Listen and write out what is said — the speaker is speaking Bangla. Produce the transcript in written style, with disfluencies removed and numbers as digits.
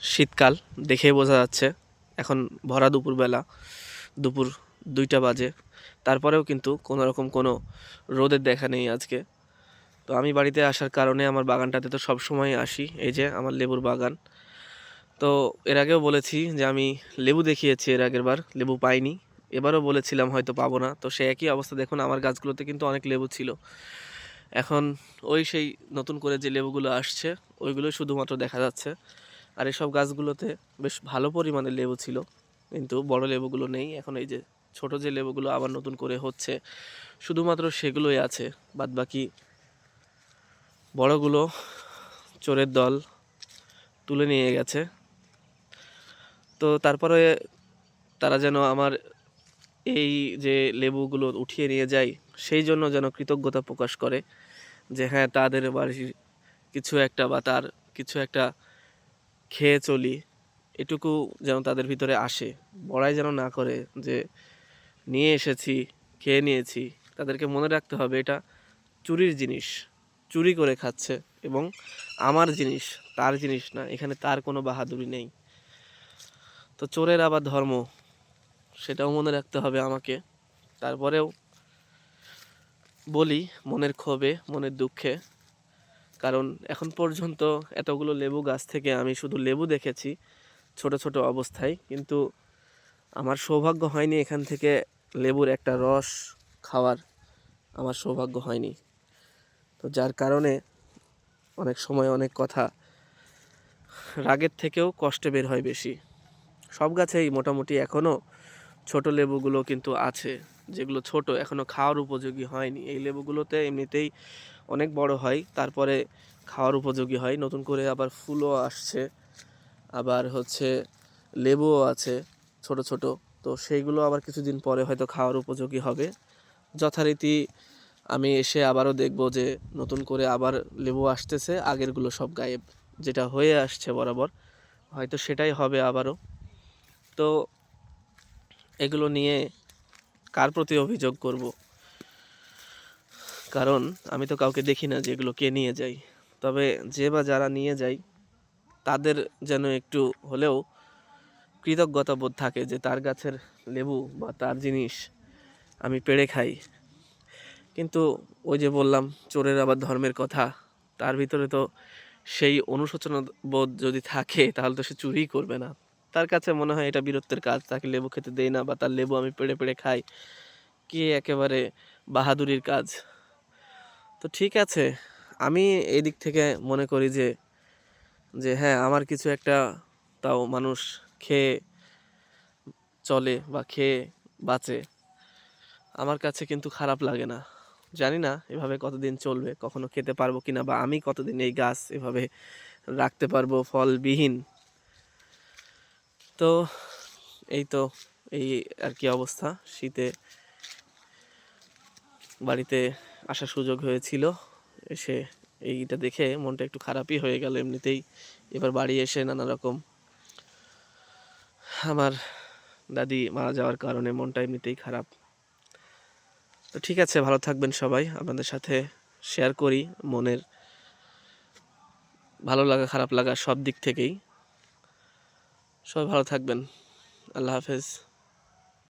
শীতকাল দেখেই বোঝা যাচ্ছে। এখন ভরা দুপুরবেলা, দুপুর ২টা বাজে। তারপরেও কিন্তু কোনোরকম কোনো রোদের দেখা নেই আজকে। তো আমি বাড়িতে আসার কারণে আমার বাগানটাতে তো সবসময়ই আসি। এই যে আমার লেবুর বাগান। তো এর আগেও বলেছি যে আমি লেবু দেখিয়েছি এর আগেরবার, লেবু পাইনি। এবারও বলেছিলাম হয়তো পাবো না। তো সেই একই অবস্থা, দেখুন আমার গাছগুলোতে কিন্তু অনেক লেবু ছিল। এখন ওই সেই নতুন করে যে লেবুগুলো আসছে, ওইগুলোই শুধুমাত্র দেখা যাচ্ছে। আর এসব গাছগুলোতে বেশ ভালো পরিমাণে লেবু ছিল, কিন্তু বড় লেবুগুলো নেই। এখন এই যে ছোট যে লেবুগুলো আবার নতুন করে হচ্ছে, শুধুমাত্র সেগুলোই আছে। বাদবাকি বড়গুলো চোরের দল তুলে নিয়ে গেছে। তো তারপরে তারা যেন আমার এই যে লেবুগুলো উঠিয়ে নিয়ে যায়, সেই জন্য যেন কৃতজ্ঞতা প্রকাশ করে যে হ্যাঁ, তাদের বাড়ির কিছু একটা বা তার কিছু একটা খেয়ে চলি, এটুকু যেন তাদের ভিতরে আসে। বড়াই যেন না করে যে নিয়ে এসেছি, খেয়ে নিয়েছি। তাদেরকে মনে রাখতে হবে এটা চুরির জিনিস, চুরি করে খাচ্ছে এবং আমার জিনিস, তার জিনিস না। এখানে তার কোনো বাহাদুরি নেই। তো চোরের আবার ধর্ম, সেটাও মনে রাখতে হবে আমাকে। তারপরেও বলি মনের ক্ষোভে, মনের দুঃখে, কারণ এখন পর্যন্ত এতগুলো লেবু গাছ থেকে আমি শুধু লেবু দেখেছি ছোট ছোট অবস্থায়, কিন্তু আমার সৌভাগ্য হয়নি এখান থেকে লেবুর একটা রস খাওয়ার। আমার সৌভাগ্য হয়নি। তো যার কারণে অনেক সময় অনেক কথা রাগের থেকেও কষ্টে বের হয় বেশি। সব গাছেই মোটামুটি এখনও ছোট লেবুগুলো কিন্তু আছে, যেগুলো ছোট এখনও খাওয়ার উপযোগী হয়নি। এই লেবুগুলোতে এমনিতেই অনেক বড় হয়, তারপরে খাওয়ার উপযোগী হয়। নতুন করে আবার ফুলও আসছে, আবার হচ্ছে লেবুও আছে ছোট ছোট। তো সেইগুলো আবার কিছুদিন পরে হয়তো খাওয়ার উপযোগী হবে। যথারীতি আমি এসে আবারও দেখব যে নতুন করে আবার লেবু আসতেছে, আগেরগুলো সব গায়েব। যেটা হয়ে আসছে বরাবর, হয়তো সেটাই হবে আবারও। তো এগুলো নিয়ে কার প্রতি অভিযোগ করব? কারণ আমি তো কাউকে দেখি না যে এগুলো কে নিয়ে যায়। তবে যে বা যারা নিয়ে যায়, তাদের যেন একটু হলেও কৃতজ্ঞতা বোধ থাকে যে তার গাছের লেবু বা তার জিনিস আমি পেড়ে খাই। কিন্তু ওই যে বললাম চোরের আবার ধর্মের কথা, তার ভিতরে তো সেই অনুশোচনা বোধ যদি থাকে তাহলে তো সে চুরিই করবে না। তার কাছে মনে হয় এটা বীরত্বের কাজ, তাকে লেবু খেতে দেই না বা তার লেবু আমি পেড়ে পেড়ে খাই, কি একেবারে বাহাদুরির কাজ। তো ঠিক আছে, আমি এই দিক থেকে মনে করি যে যে হ্যাঁ, আমার কিছু একটা তাও মানুষ খেয়ে চলে বা খেয়ে বাঁচে, আমার কাছে কিন্তু খারাপ লাগে না। জানি না এভাবে কতদিন চলবে, কখনো খেতে পারবো কিনা, বা আমি কতদিন এই গাছ এভাবে রাখতে পারবো ফলবিহীন। তো এই তো, এই আর কি অবস্থা। শীতে বাড়িতে আসার সুযোগ হয়েছিল, এসে এইটা দেখে মনটা একটু খারাপই হয়ে গেল এমনিতেই। এবার বাড়ি এসে নানা রকম আমার দাদি মারা যাওয়ার কারণে মনটা এমনিতেই খারাপ। তো ঠিক আছে, ভালো থাকবেন সবাই। আপনাদের সাথে শেয়ার করি মনের ভালো লাগা খারাপ লাগা সব দিক থেকেই। সবাই ভালো থাকবেন। আল্লাহ হাফেজ।